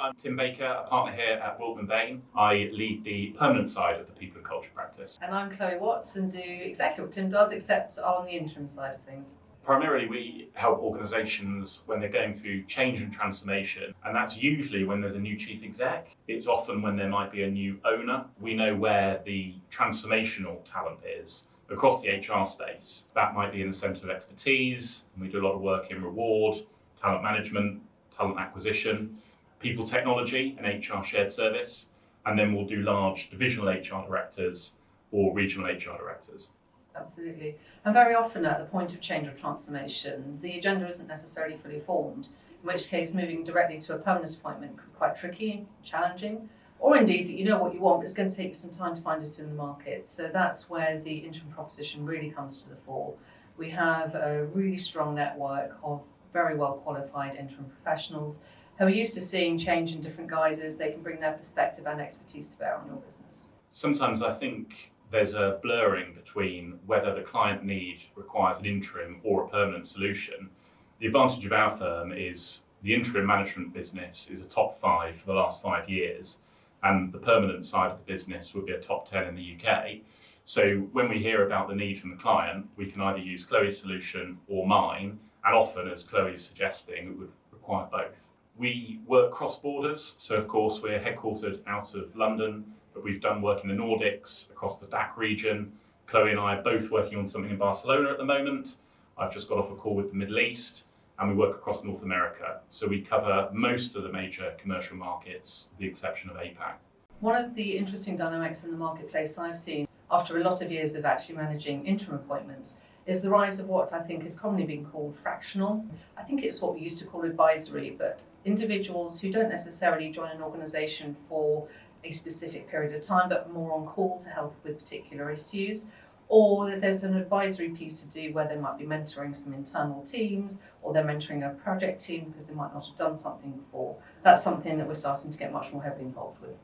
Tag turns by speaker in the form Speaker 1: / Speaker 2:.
Speaker 1: I'm Tim Baker, a partner here at Wilton Bain. I lead the permanent side of the people and culture practice.
Speaker 2: And I'm Chloe Watts and do exactly what Tim does, except on the interim side of things.
Speaker 1: Primarily, we help organisations when they're going through change and transformation, and that's usually when there's a new chief exec. It's often when there might be a new owner. We know where the transformational talent is across the HR space. That might be in the centre of expertise, and we do a lot of work in reward, talent management, talent acquisition, people technology and HR shared service, and then we'll do large divisional HR directors or regional HR directors.
Speaker 2: Absolutely. And very often at the point of change or transformation, the agenda isn't necessarily fully formed, in which case moving directly to a permanent appointment could be quite tricky, challenging, or indeed that you know what you want, but it's going to take you some time to find it in the market. So that's where the interim proposition really comes to the fore. We have a really strong network of very well qualified interim professionals who are used to seeing change in different guises. They can bring their perspective and expertise to bear on your business.
Speaker 1: Sometimes I think there's a blurring between whether the client need requires an interim or a permanent solution. The advantage of our firm is the interim management business is a top 5 for the last 5 years, and the permanent side of the business would be a top 10 in the UK. So when we hear about the need from the client, we can either use Chloe's solution or mine, and often, as Chloe's suggesting, it would require both. We work cross borders, so of course we're headquartered out of London, but we've done work in the Nordics, across the DACH region. Chloe and I are both working on something in Barcelona at the moment. I've just got off a call with the Middle East, and we work across North America. So we cover most of the major commercial markets, with the exception of APAC.
Speaker 2: One of the interesting dynamics in the marketplace I've seen after a lot of years of actually managing interim appointments is the rise of what I think is commonly being called fractional. I think it's what we used to call advisory, but individuals who don't necessarily join an organisation for a specific period of time, but more on call to help with particular issues, or that there's an advisory piece to do where they might be mentoring some internal teams, or they're mentoring a project team because they might not have done something before. That's something that we're starting to get much more heavily involved with.